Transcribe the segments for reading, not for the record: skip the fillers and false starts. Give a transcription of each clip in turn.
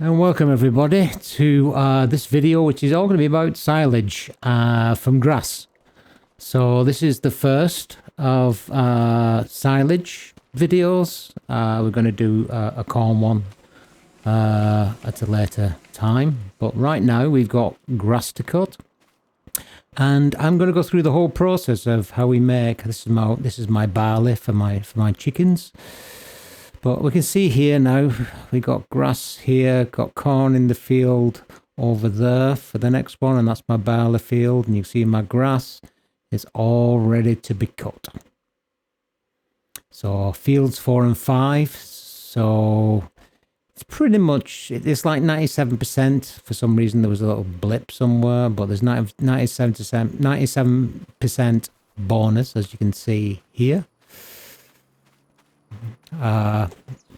And welcome everybody to this video, which is all going to be about silage from grass. So this is the first of silage videos. We're going to do a corn one at a later time, but right now we've got grass to cut, and I'm going to go through the whole process of how we make this is my barley for my chickens. But we can see here now, we got grass here, got corn in the field over there for the next one, and that's my barley field. And you see my grass is all ready to be cut. So fields 4 and 5. So it's pretty much, it's like 97%. For some reason, there was a little blip somewhere, but there's 97% bonus, as you can see here.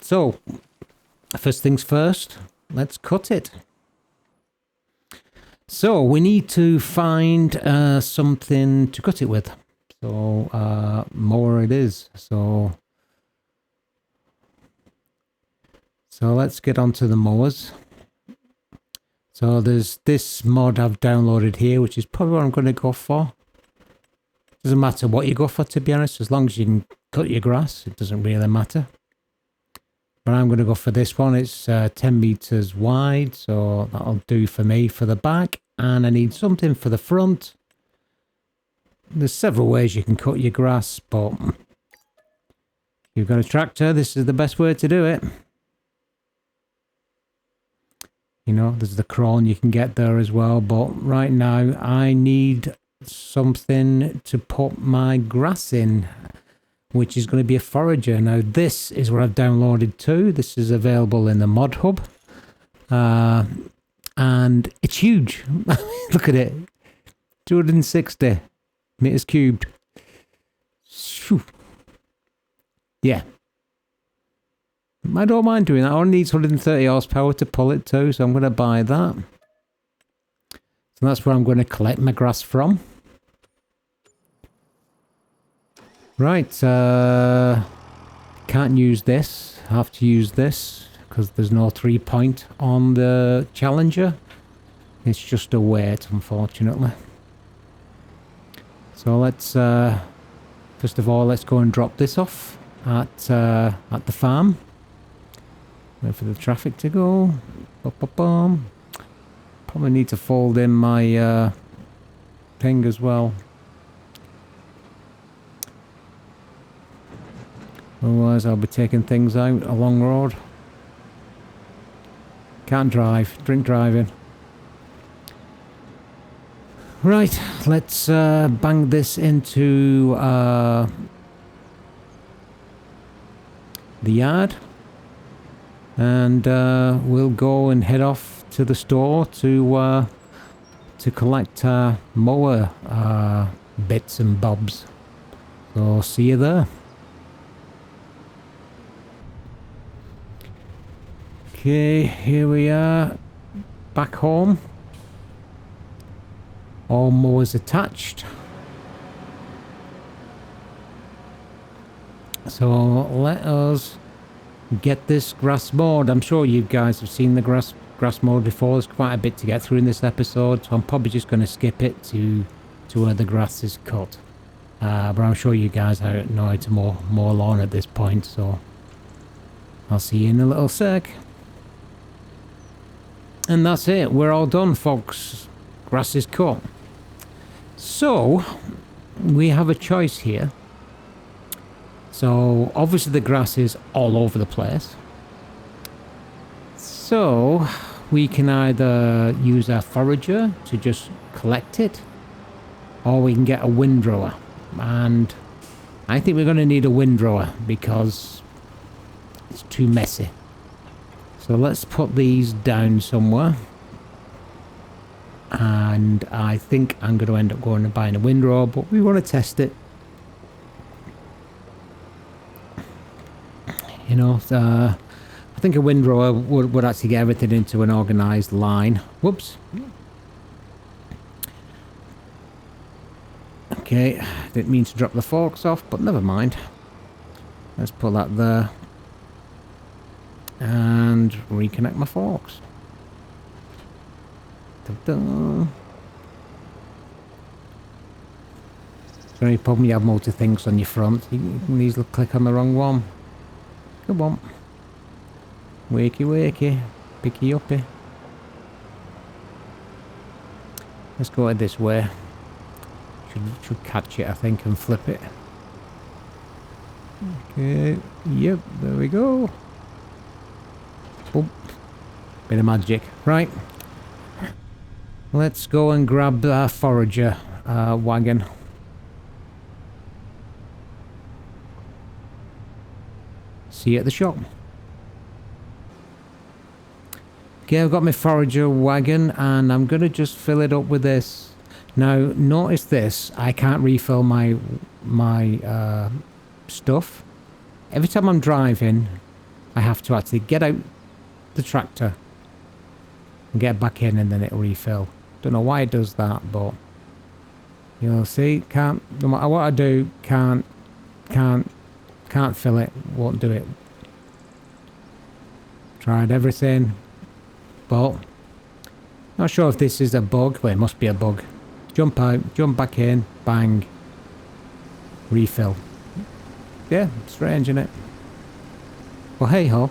So first things first, let's cut it. So we need to find something to cut it with. So mower it is. So let's get onto the mowers. So there's this mod I've downloaded here, which is probably what I'm going to go for. Doesn't matter what you go for, to be honest, as long as you can cut your grass, it doesn't really matter. But I'm going to go for this one. It's 10 meters wide, so that'll do for me for the back. And I need something for the front. There's several ways you can cut your grass, but if you've got a tractor, this is the best way to do it. You know, there's the crawl you can get there as well, but right now I need something to put my grass in, which is going to be a forager. Now this is what I've downloaded too. This is available in the mod hub, and it's huge. Look at it, 260 meters cubed. Whew. Yeah, I don't mind doing that. I only need 130 horsepower to pull it too, so I'm going to buy that. So that's where I'm going to collect my grass from. Right, can't use this. Have to use this because there's no 3-point on the Challenger. It's just a weight, unfortunately. So let's first of all, let's go and drop this off at the farm. Wait for the traffic to go. Probably need to fold in my thing as well. Otherwise I'll be taking things out a long road. Can't drive. Drink driving. Right, let's bang this into the yard. And we'll go and head off to the store to collect mower bits and bobs. So see you there. Okay, here we are, back home. All mowers attached. So let us get this grass mowed. I'm sure you guys have seen the grass mowed before. There's quite a bit to get through in this episode, so I'm probably just going to skip it to where the grass is cut. But I'm sure you guys know how to mow lawn at this point, so I'll see you in a little sec. And that's it. We're all done, folks. Grass is cut. So we have a choice here. So obviously the grass is all over the place. So we can either use our forager to just collect it, or we can get a windrower. And I think we're going to need a windrower because it's too messy. So let's put these down somewhere. And I think I'm going to end up going and buying a windrower, but we want to test it. You know, I think a windrower would actually get everything into an organised line. Whoops. Okay, didn't mean to drop the forks off, but never mind. Let's put that there. And reconnect my forks. Is there any problem you have multi things on your front? You can easily click on the wrong one. Come on. Wakey wakey. Picky uppy. Let's go this way. Should catch it, I think, and flip it. Okay. Yep, there we go. Boom. Bit of magic. Right. Let's go and grab the forager wagon. See you at the shop. Okay, I've got my forager wagon and I'm going to just fill it up with this. Now, notice this. I can't refill my stuff. Every time I'm driving, I have to actually get out the tractor and get back in and then it'll refill. Don't know why it does that, but you'll see, can't, no matter what I do, can't fill it, won't do it. Tried everything, but not sure if this is a bug. Well, it must be a bug. Jump out, jump back in, bang, refill. Yeah, strange, isn't it? Well, hey ho.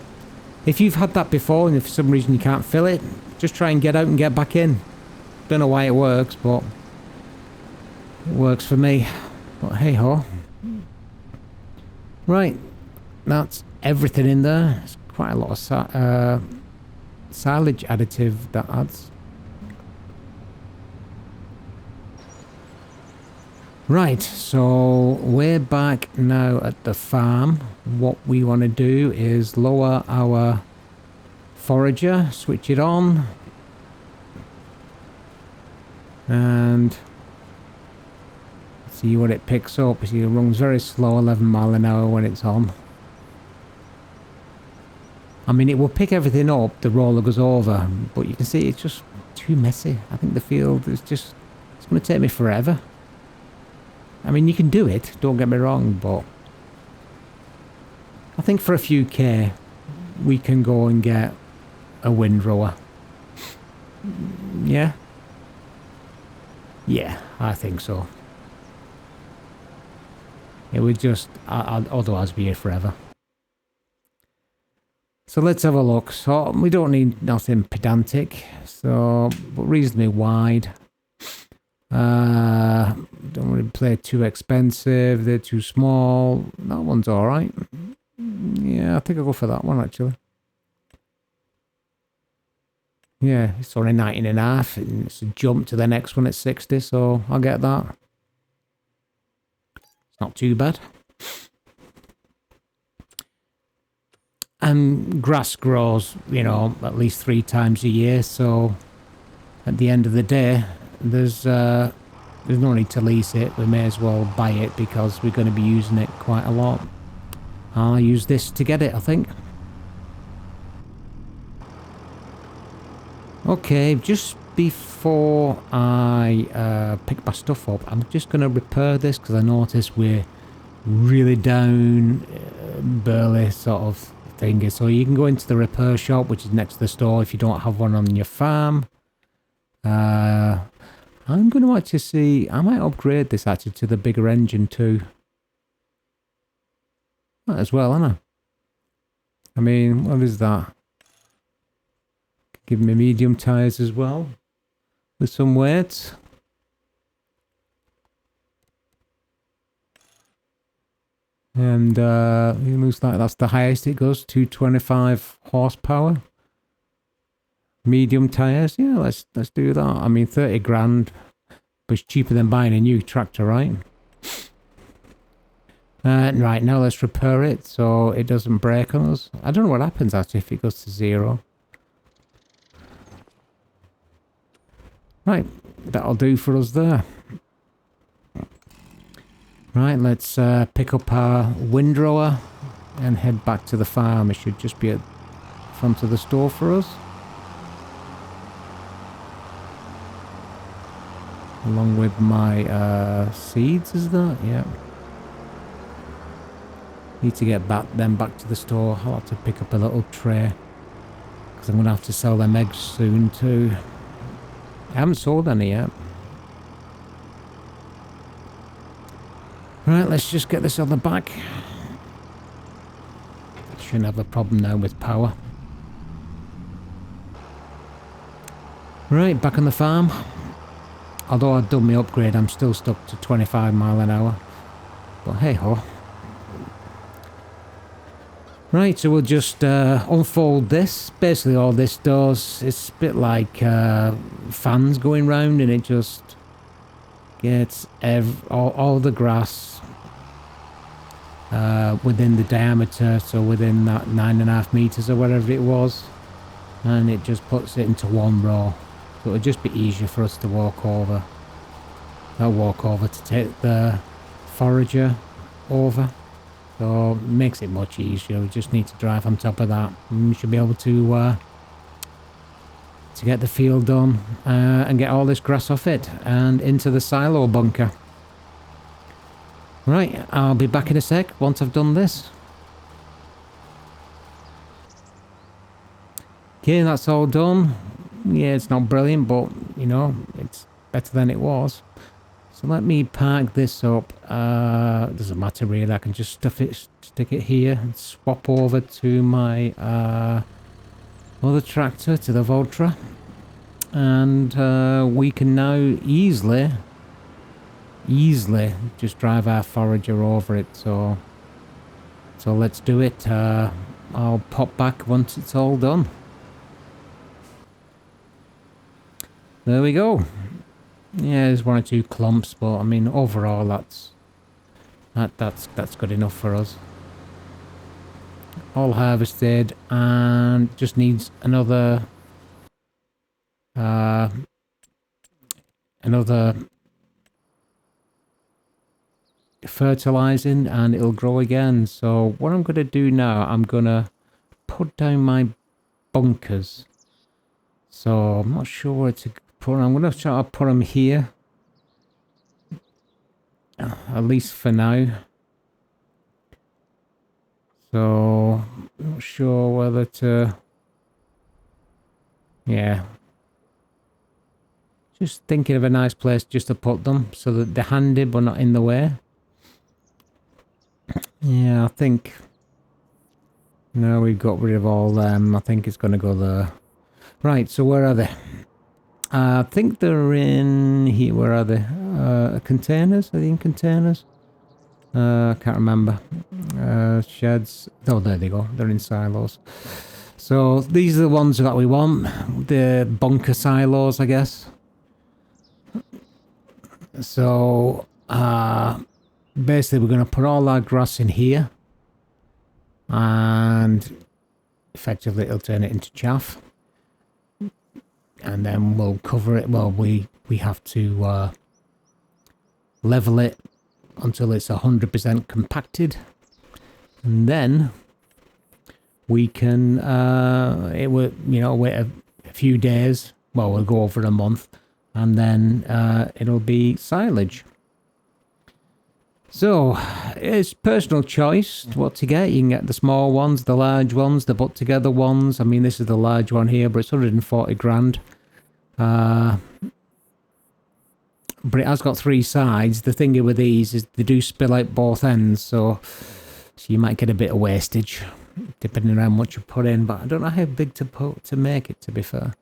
If you've had that before and if for some reason you can't fill it, just try and get out and get back in. Don't know why it works, but it works for me. But hey ho. Right, that's everything in there. It's quite a lot of silage additive that adds. Right, so we're back now at the farm. What we want to do is lower our forager, switch it on, and see what it picks up. See, it runs very slow, 11 mile an hour when it's on. I mean, it will pick everything up, the roller goes over, but you can see it's just too messy. I think the field is just, it's going to take me forever. I mean, you can do it, don't get me wrong, but I think for a few K, we can go and get a windrower. Yeah? Yeah, I think so. It would just, otherwise be here forever. So let's have a look. So we don't need nothing pedantic, so, but reasonably wide. Don't really play too expensive, they're too small. That one's alright. Yeah, I think I'll go for that one actually. Yeah, it's only 19.5 and it's a jump to the next one at 60, so I'll get that. It's not too bad. And grass grows, you know, at least 3 times a year, so at the end of the day, there's no need to lease it. We may as well buy it because we're going to be using it quite a lot. I'll use this to get it, I think. Okay, just before I pick my stuff up, I'm just going to repair this because I noticed we're really down burly sort of thing. So you can go into the repair shop, which is next to the store if you don't have one on your farm. I'm going to actually see, I might upgrade this actually to the bigger engine too. Might as well, Anna. I mean, what is that? Give me medium tyres as well, with some weight. And it looks like that's the highest it goes, 225 horsepower. Medium tyres, yeah, let's do that. I mean, 30 grand, but it's cheaper than buying a new tractor, right? Right, now let's repair it so it doesn't break on us. I don't know what happens actually if it goes to 0. Right, that'll do for us there. Right, let's pick up our windrower and head back to the farm. It should just be at the front of the store for us. Along with my seeds, is that? Yeah. Need to get them back to the store. I'll have to pick up a little tray because I'm going to have to sell them eggs soon too. I haven't sold any yet. Right, let's just get this on the back. Shouldn't have a problem now with power. Right, back on the farm. Although I've done my upgrade, I'm still stuck to 25 mile an hour. But hey ho. Right, so we'll just unfold this. Basically all this does, it's a bit like fans going round, and it just gets all the grass within the diameter, so within that 9.5 meters or whatever it was, and it just puts it into one row. So it'll just be easier for us to walk over. I'll walk over to take the forager over. So it makes it much easier. We just need to drive on top of that, and we should be able to get the field done and get all this grass off it and into the silo bunker. Right, I'll be back in a sec once I've done this. Okay, that's all done. Yeah, it's not brilliant, but you know, it's better than it was. So let me park this up. Doesn't matter really, I can just stick it here and swap over to my other tractor, to the Voltra. And we can now easily just drive our forager over it. So let's do it. I'll pop back once it's all done. There we go. Yeah, there's one or two clumps, but I mean overall that's good enough for us. All harvested, and just needs another fertilizing, and it'll grow again. So what I'm gonna do now, I'm gonna put down my bunkers. So I'm not sure where to put them. I'm gonna try to put them here, at least for now. So I'm not sure whether to, yeah, just thinking of a nice place just to put them so that they're handy but not in the way. Yeah, I think now we've got rid of all them. I think it's going to go there. Right, so where are they? I think they're in here. Where are they? Containers? Are they in containers? I can't remember. Sheds. Oh, there they go. They're in silos. So these are the ones that we want. The bunker silos, I guess. So basically we're going to put all our grass in here, and effectively it'll turn it into chaff, and then we'll cover it. Well, we have to level it until it's 100% compacted, and then we can it will, you know, wait a few days. Well, we'll go over a month, and then it'll be silage. So it's personal choice what to get. You can get the small ones, the large ones, the put together ones. I mean, this is the large one here, but it's 140 grand. But it has got 3 sides. The thing with these is they do spill out both ends, so you might get a bit of wastage depending on how much you put in. But I don't know how big to make it, to be fair.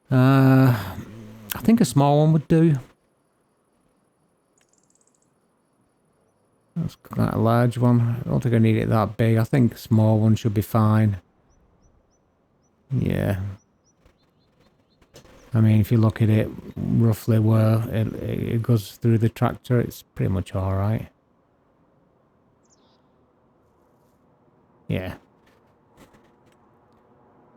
I think a small one would do. That's quite a large one. I don't think I need it that big. I think a small one should be fine. Yeah. I mean, if you look at it roughly where it goes through the tractor, it's pretty much alright. Yeah.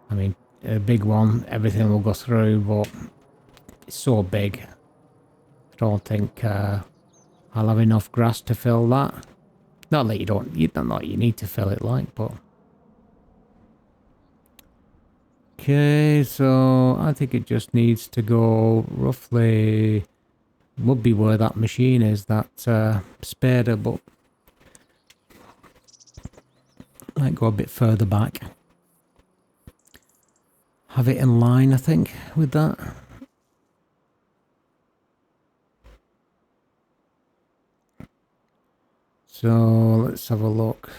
I mean, a big one, everything will go through, but it's so big. I don't think I'll have enough grass to fill that. Not that you need to fill it like, but... Okay, so I think it just needs to go roughly, would be where that machine is, that spader, but might go a bit further back. Have it in line, I think, with that. So let's have a look.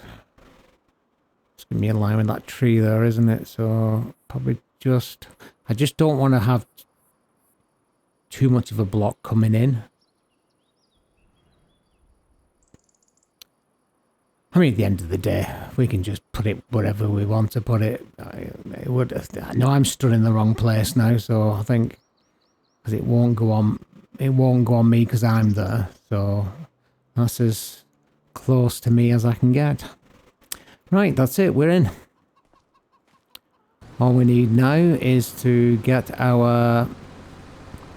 It's going to be in line with that tree there, isn't it? So probably just... I just don't want to have too much of a block coming in. I mean, at the end of the day, we can just put it wherever we want to put it. I know I'm stood in the wrong place now, so I think because it won't go on me because I'm there. So that's as close to me as I can get. Right, that's it. We're in. All we need now is to get our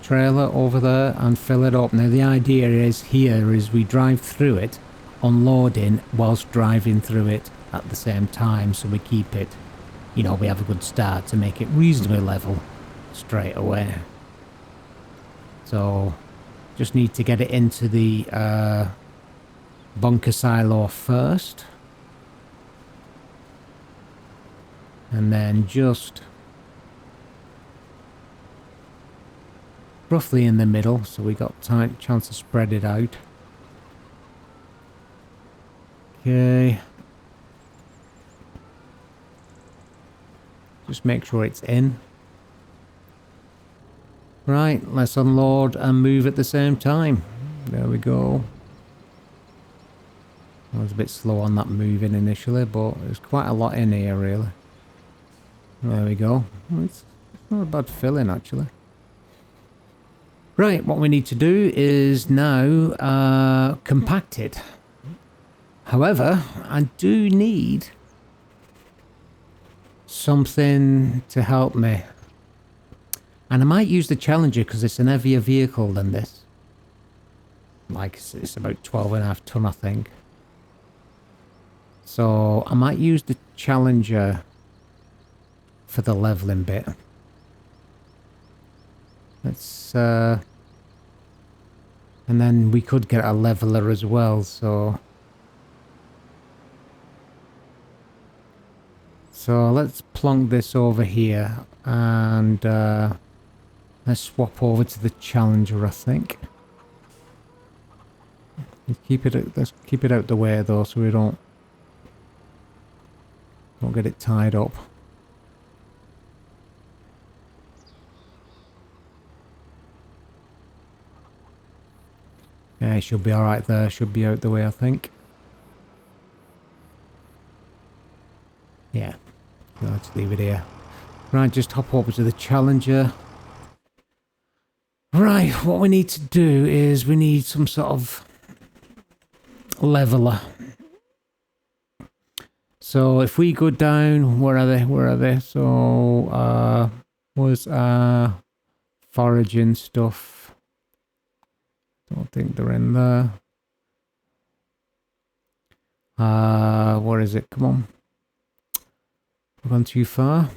trailer over there and fill it up. Now the idea is we drive through it, unloading whilst driving through it at the same time, so we keep it, you know, we have a good start to make it reasonably level straight away. So just need to get it into the bunker silo first, and then just roughly in the middle, so we got time chance to spread it out. Okay. Just make sure it's in. Right, let's unload and move at the same time. There we go. I was a bit slow on that moving initially, but there's quite a lot in here really. There we go. It's not a bad filling actually. Right, what we need to do is now compact it. However, I do need something to help me. And I might use the Challenger because it's an heavier vehicle than this. Like, it's about 12.5 ton, I think. So, I might use the Challenger for the leveling bit. Let's, and then we could get a leveler as well, so... So let's plonk this over here and let's swap over to the Challenger, I think. Let's keep it out the way though, so we don't get it tied up. Yeah, it should be alright there, should be out the way I think. Yeah. Let's leave it here. Right, just hop over to the Challenger. Right, what we need to do is we need some sort of leveler. So if we go down, where are they? So, was foraging stuff. Don't think they're in there. Where is it? Come on. I've gone too far.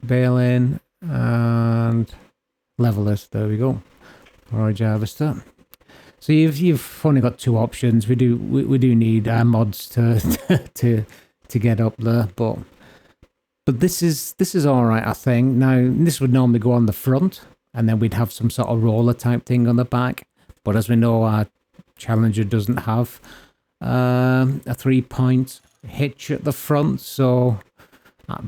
Baling and levelers. There we go. Forage harvester. So you've only got two options. We do need our mods to to get up there, but this is all right, I think. Now this would normally go on the front, and then we'd have some sort of roller type thing on the back. But as we know, our Challenger doesn't have a 3-point hitch at the front, so.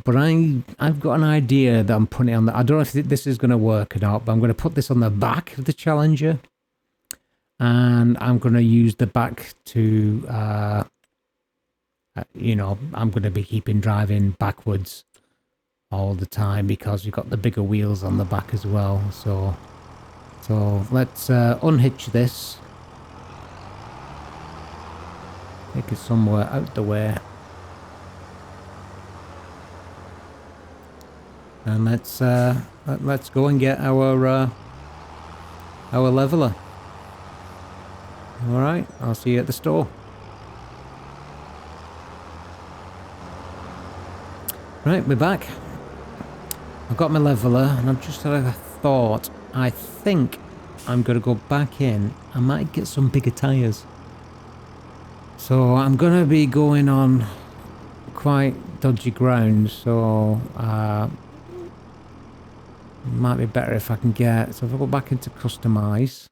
But I've got an idea that I'm putting on the... I don't know if this is going to work or not, but I'm going to put this on the back of the Challenger. And I'm going to use the back to... you know, I'm going to be keeping driving backwards all the time because you've got the bigger wheels on the back as well. So let's unhitch this. Take it somewhere out the way. And let's go and get our leveler. All right, I'll see you at the store. Right, we're back. I've got my leveler, and I've just had a thought. I think I'm gonna go back in. I might get some bigger tires. So I'm gonna be going on quite dodgy ground. So. Might be better if I can get... So if I go back into customize.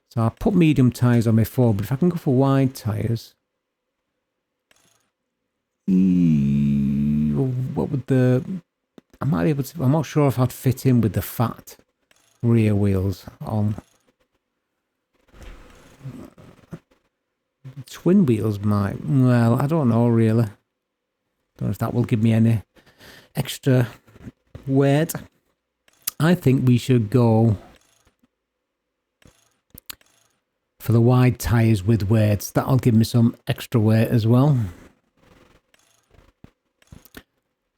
So I'll put medium tyres on my Ford, but if I can go for wide tyres. What would the... I might be able to... I'm not sure if I'd fit in with the fat rear wheels on. Twin wheels might... Well, I don't know really. Don't know if that will give me any extra weight. I think we should go for the wide tyres with weights. That'll give me some extra weight as well.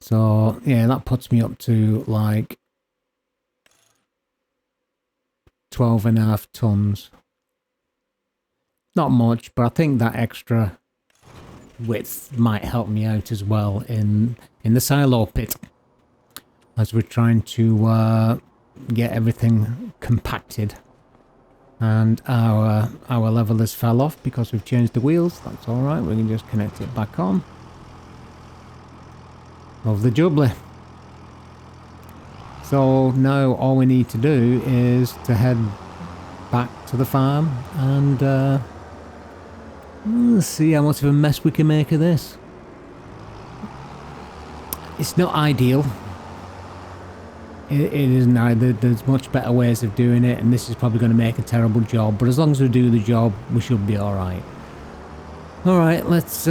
So, yeah, that puts me up to like 12.5 tons. Not much, but I think that extra width might help me out as well in the silo pit, as we're trying to get everything compacted. And our levelers fell off because we've changed the wheels. That's all right. We can just connect it back on. Lovely jubbly. So now all we need to do is to head back to the farm and see how much of a mess we can make of this. It's not ideal. It isn't either. There's much better ways of doing it, and this is probably going to make a terrible job. But as long as we do the job, we should be all right. All right, let's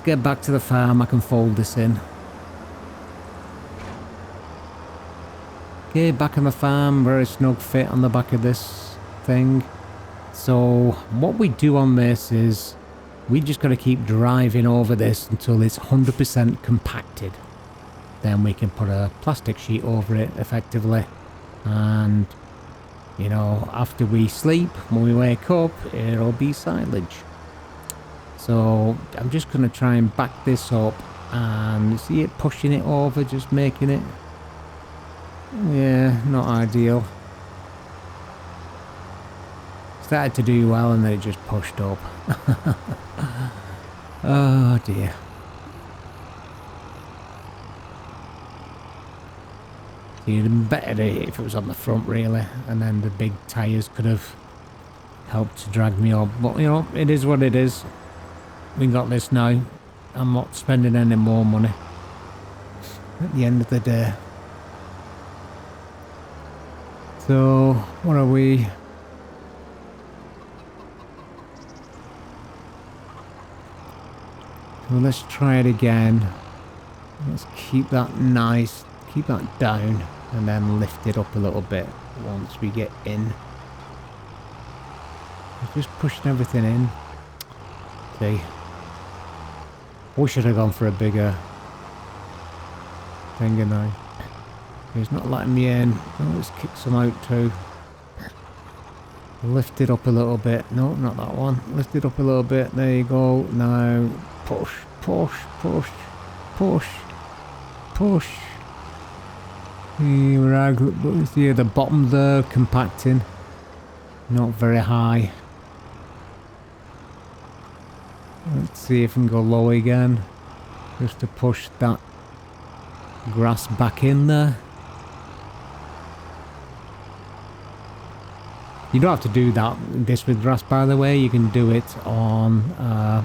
get back to the farm. I can fold this in. Okay, back on the farm. Very snug fit on the back of this thing. So what we do on this is we just got to keep driving over this until it's 100% compacted. Then we can put a plastic sheet over it effectively, and you know, after we sleep, when we wake up, it'll be silage. So I'm just going to try and back this up and see it pushing it over, just making it, yeah, not ideal. Started to do well and then it just pushed up. Oh dear. It'd been better if it was on the front really, and then the big tyres could have helped to drag me up. But you know, it is what it is. We got this now. I'm not spending any more money at the end of the day. So what are we? So let's try it again. Let's keep that nice, keep that down, and then lift it up a little bit once we get in. Just pushing everything in. See, we should have gone for a bigger thing now. He's not letting me in. Oh, let's kick some out too. Lift it up a little bit. No, not that one. Lift it up a little bit. There you go. Now push, push, push, push, push. See the bottom there compacting. Not very high. Let's see if we can go low again. Just to push that grass back in there. You don't have to do this with grass, by the way. You can do it on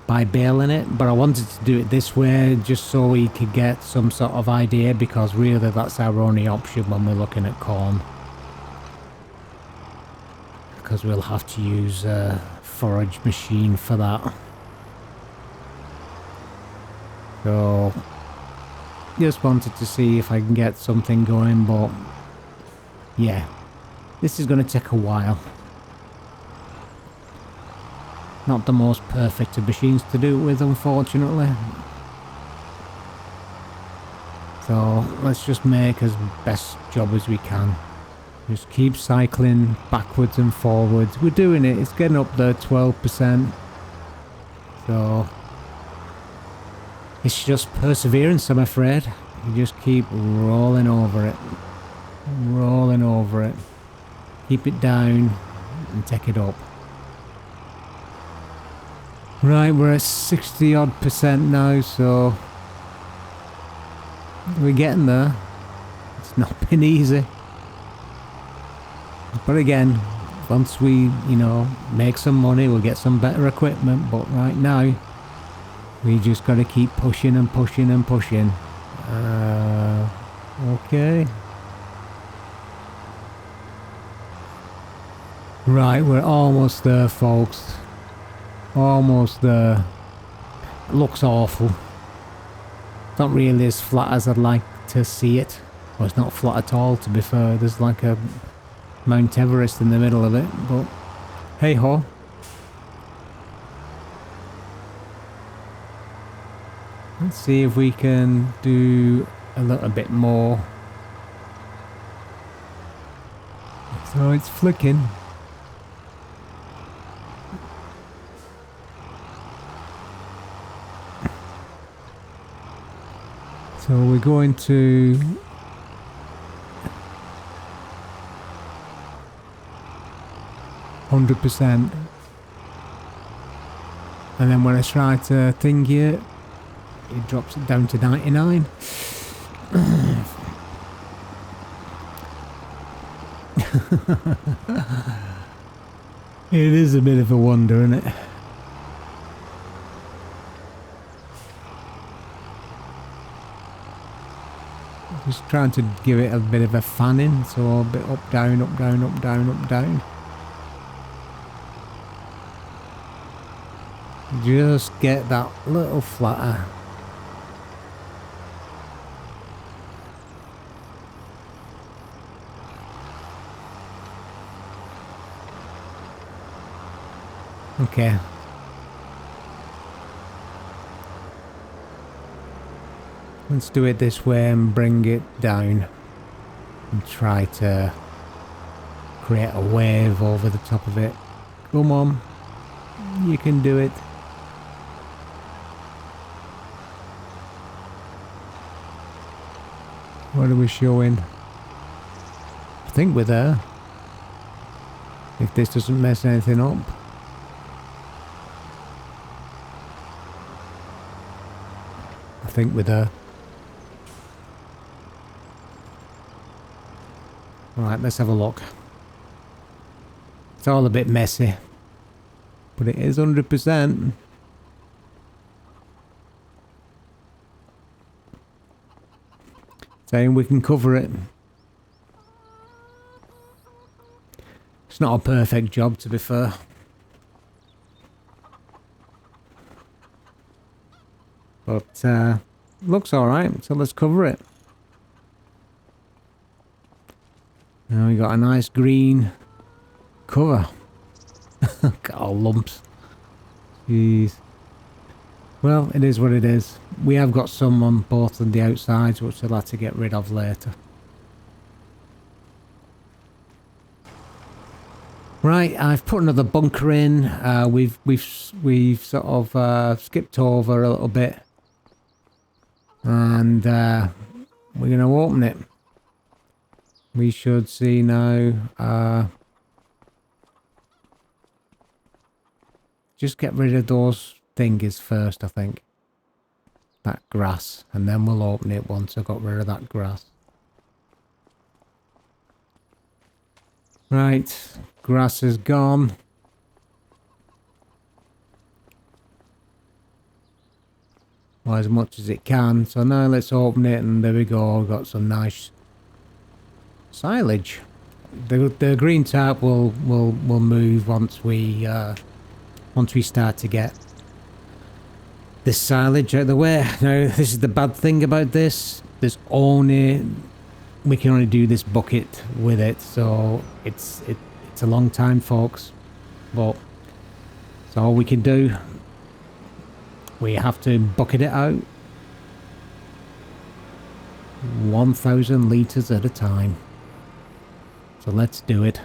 by baling it, but I wanted to do it this way just so we could get some sort of idea, because really that's our only option when we're looking at corn, because we'll have to use a forage machine for that. So just wanted to see if I can get something going, but yeah, this is going to take a while. Not the most perfect of machines to do it with, unfortunately. So let's just make as best job as we can. Just keep cycling backwards and forwards. We're doing it. It's getting up there, 12%. So it's just perseverance, I'm afraid. You just keep rolling over it. Rolling over it. Keep it down and take it up. Right, we're at 60 odd % now, so we're getting there. It's not been easy. But again, once we, you know, make some money, we'll get some better equipment. But right now, We just got to keep pushing and pushing and pushing. Okay. Right, we're almost there, folks. Almost there. It looks awful. It's not really as flat as I'd like to see it. Well, it's not flat at all, to be fair. There's like a Mount Everest in the middle of it, but hey ho. Let's see if we can do a little bit more. So it's flicking. So we're going to %, and then when I try to thingy it, it drops it down to 99. It is a bit of a wonder, isn't it? Just trying to give it a bit of a fanning, so a bit up, down, up, down, up, down, up, down. Just get that little flatter. Okay. Let's do it this way and bring it down and try to create a wave over the top of it. Come on, you can do it. What are we showing? I think we're there. If this doesn't mess anything up. I think we're there. Alright, let's have a look. It's all a bit messy, but it is 100%. Saying we can cover it. It's not a perfect job, to be fair. But looks alright, so let's cover it. Now we got a nice green cover. Got all lumps. Jeez. Well, it is what it is. We have got some on both of the outsides, which we'll have to get rid of later. Right, I've put another bunker in. We've sort of skipped over a little bit, and we're going to open it. We should see now. Just get rid of those thingies first, I think. That grass, and then we'll open it once I've got rid of that grass. Right, grass is gone. Well, as much as it can. So now let's open it, and there we go. We've got some nice silage. The green tarp will move once we start to get this silage out of the way. Now, this is the bad thing about this. We can only do this bucket with it, so it's a long time, folks. But it's all we can do. We have to bucket it out 1,000 litres at a time. So let's do it.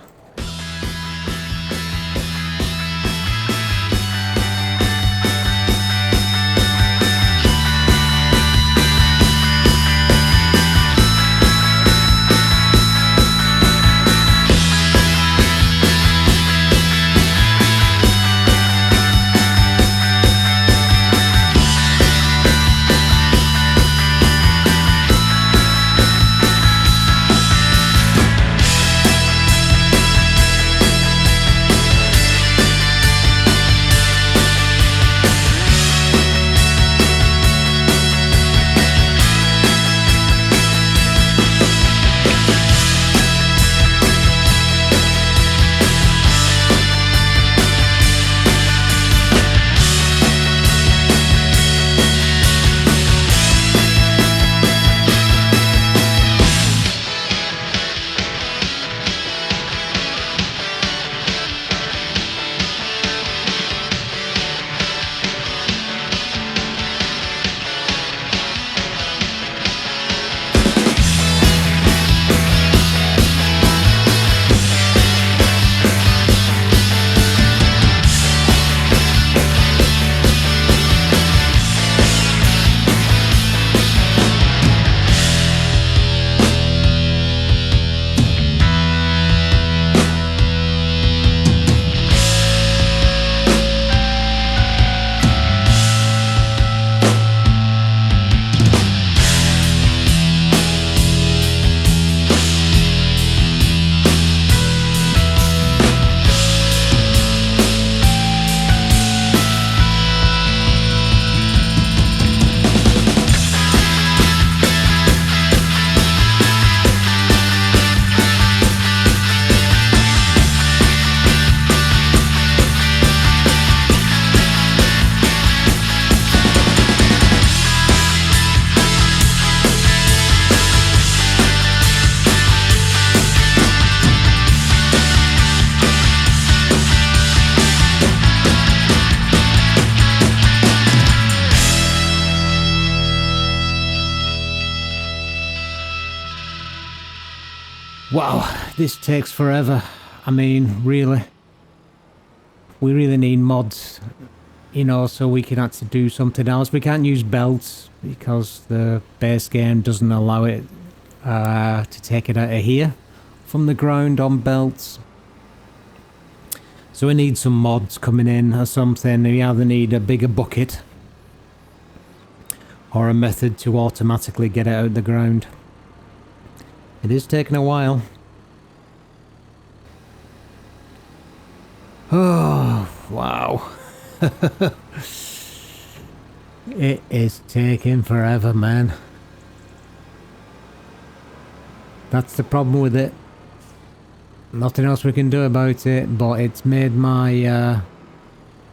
Wow, this takes forever. I mean, really. We really need mods, you know, so we can actually do something else. We can't use belts because the base game doesn't allow it to take it out of here from the ground on belts. So we need some mods coming in or something. We either need a bigger bucket or a method to automatically get it out of the ground. It is taking a while. Oh, wow. It is taking forever, man. That's the problem with it. Nothing else we can do about it, but it's made my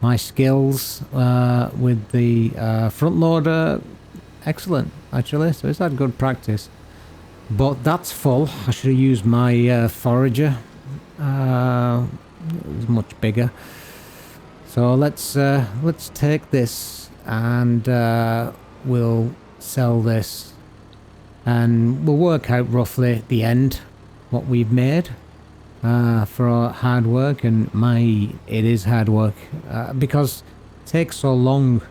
my skills with the front loader excellent, actually. So it's had good practice. But that's full. I should have used my forager. It was much bigger. So let's take this and we'll sell this, and we'll work out roughly at the end what we've made for our hard work. And it is hard work because it takes so long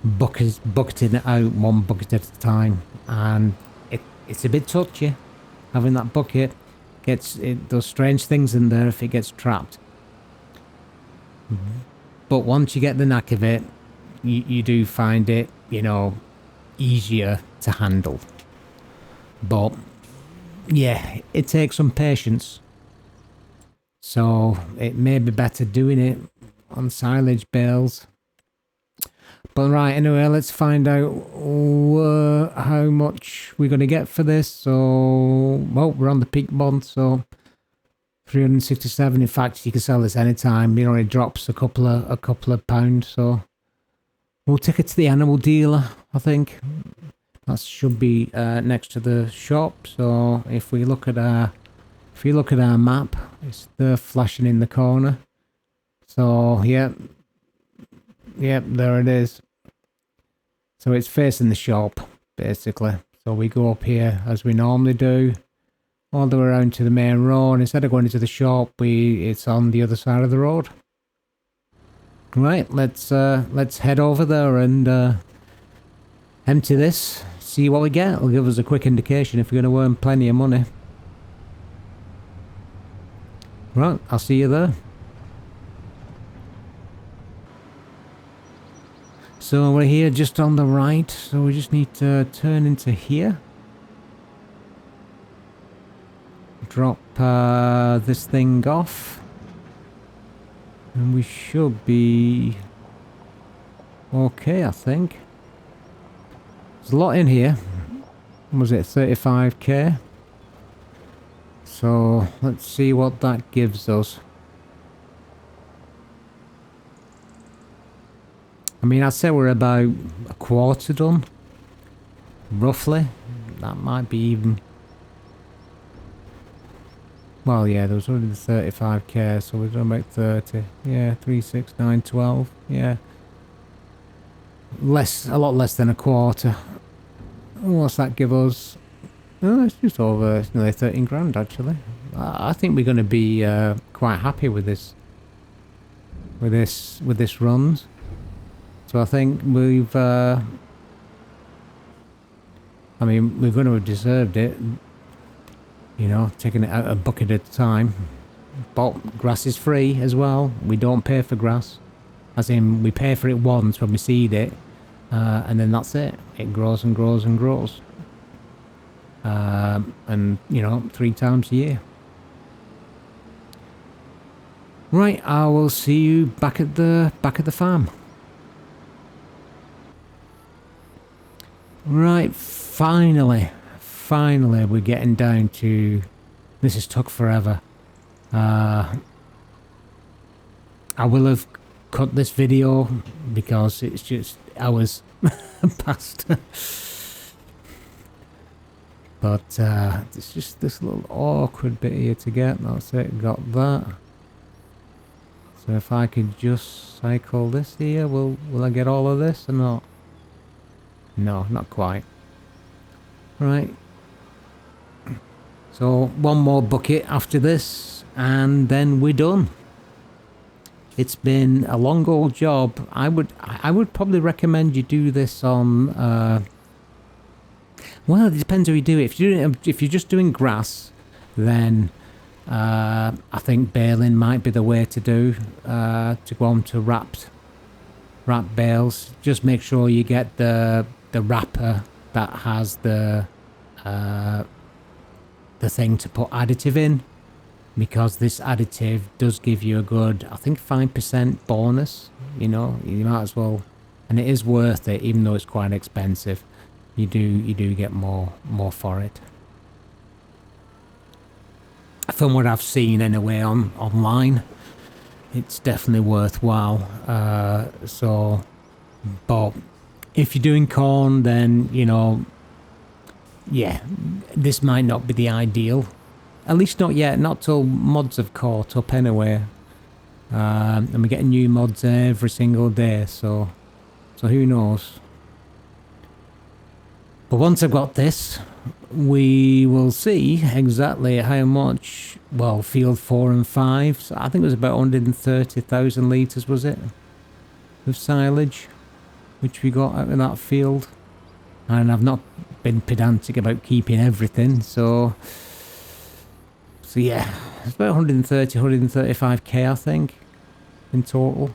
bucketing it out one bucket at a time, and it's a bit touchy having that bucket. Those strange things in there if it gets trapped. But once you get the knack of it, you do find it, you know, easier to handle. But yeah, it takes some patience. So it may be better doing it on silage bales. But right, anyway, let's find out how much we're going to get for this. So, well, we're on the peak month, so 367. In fact, you can sell this anytime. You know, it drops a couple of pounds. So we'll take it to the animal dealer. I think that should be next to the shop. So if you look at our map, it's there flashing in the corner. So yeah. Yep, there it is. So it's facing the shop, basically. So we go up here as we normally do, all the way around to the main road. Instead of going into the shop, it's on the other side of the road. Right, let's head over there and empty this. See what we get. It'll give us a quick indication if we're going to earn plenty of money. Right, I'll see you there. So we're here just on the right, so we just need to turn into here. Drop this thing off. And we should be okay, I think. There's a lot in here. Was it 35k? So let's see what that gives us. I mean, I'd say we're about a quarter done, roughly. That might be even... Well, yeah, there was already the 35k, so we're done about 30. Yeah, 3, 6, 9, 12. Yeah. A lot less than a quarter. What's that give us? Oh, it's just over, it's nearly 13 grand, actually. I think we're going to be quite happy with this. With this runs. So I think we've, I mean, we're going to have deserved it, you know, taking it out a bucket at a time. But grass is free as well. We don't pay for grass. As in, we pay for it once when we seed it, and then that's it. It grows and grows and grows. And, you know, 3 times a year. Right, I will see you back at the farm. Right, finally we're getting down to... This has took forever. I will have cut this video because it's just hours past. But it's just this little awkward bit here to get. That's it, got that. So if I could just cycle this here, will I get all of this or not? No, not quite. Right. So one more bucket after this and then we're done. It's been a long old job. I would probably recommend you do this on well, it depends how you do it. If you're just doing grass, then I think baling might be the way to do, to go on to wrap bales. Just make sure you get the wrapper that has the thing to put additive in, because this additive does give you a good, I think, 5% bonus. You know, you might as well, and it is worth it, even though it's quite expensive. You do get more for it. From what I've seen anyway online, it's definitely worthwhile. So, but if you're doing corn, then, you know, yeah, this might not be the ideal. At least not yet, not till mods have caught up anyway. And we're getting new mods every single day, so who knows. But once I've got this, we will see exactly how much, well, field 4 and 5, so I think it was about 130,000 litres, was it, of silage, which we got out of that field. And I've not been pedantic about keeping everything, so yeah, it's about 135k, I think, in total,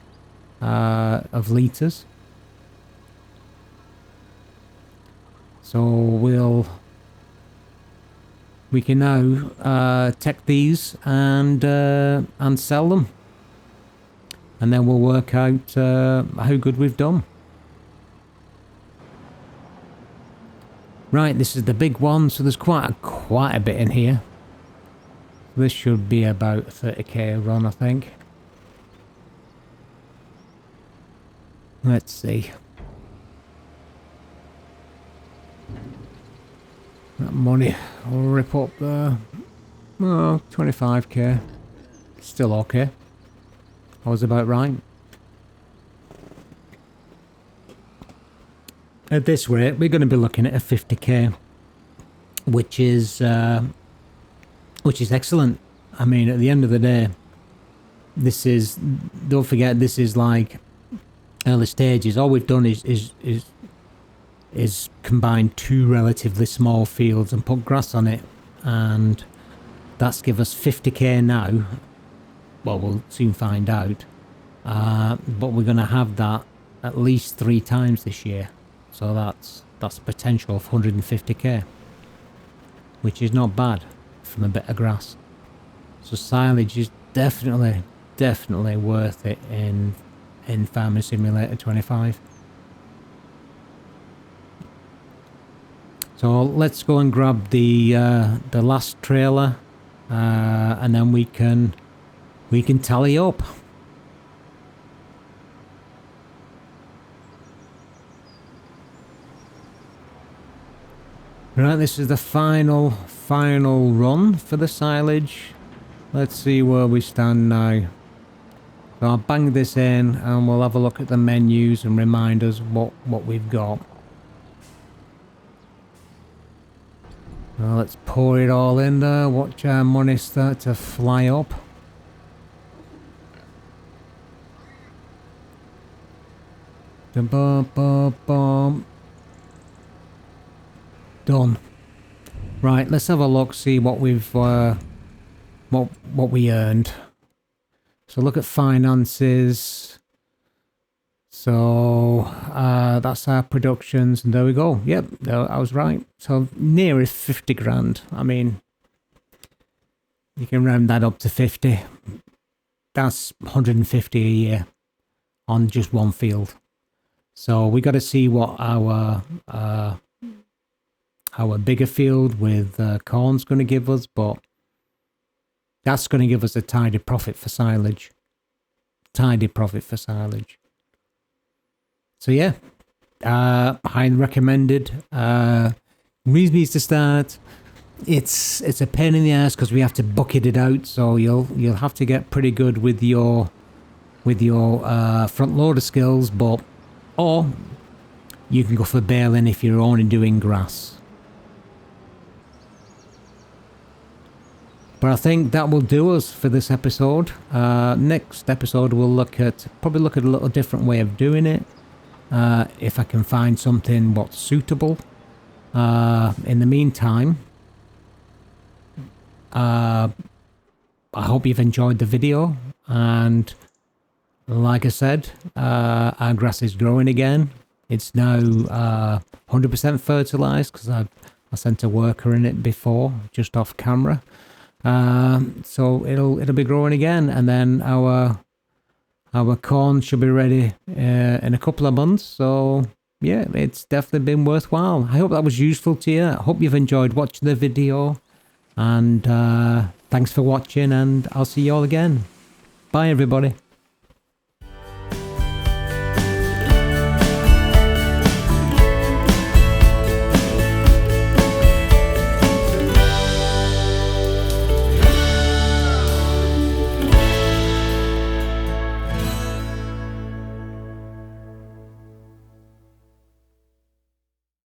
of litres. So we can now take these and sell them, and then we'll work out how good we've done. Right, this is the big one, so there's quite a bit in here. This should be about 30k a run, I think. Let's see. That money will rip up there. Oh, 25k. Still okay. I was about right. At this rate, we're going to be looking at a 50k, which is excellent. I mean, at the end of the day, this is, don't forget, this is like early stages. All we've done is combine two relatively small fields and put grass on it, and that's give us 50k now. Well, we'll soon find out, but we're going to have that at least 3 times this year, so that's potential of 150k, which is not bad from a bit of grass. So silage is definitely worth it in Farming Simulator 25. So let's go and grab the last trailer, and then we can tally up. Right, this is the final run for the silage. Let's see where we stand now. So I'll bang this in and we'll have a look at the menus and remind us what we've got. Well, let's pour it all in there. Watch our money start to fly up. Done. Right, let's have a look, see what we've what we earned. So look at finances. So that's our productions, and there we go. Yep, I was right. So near 50 grand. I mean, you can round that up to 50. That's 150 a year on just one field. So we got to see what our bigger field with corn's going to give us, but that's going to give us a tidy profit for silage. So yeah, highly recommended. Reason is to start. It's a pain in the ass because we have to bucket it out, so you'll have to get pretty good with your front loader skills, or you can go for baling if you're only doing grass. But I think that will do us for this episode. Next episode we'll probably look at a little different way of doing it. If I can find something what's suitable. In the meantime, I hope you've enjoyed the video, and like I said, our grass is growing again. It's now 100% fertilized because I sent a worker in it before, just off camera. So it'll be growing again, and then our corn should be ready in a couple of months. So yeah, it's definitely been worthwhile. I hope that was useful to you. I hope you've enjoyed watching the video, and thanks for watching, and I'll see you all again. Bye everybody.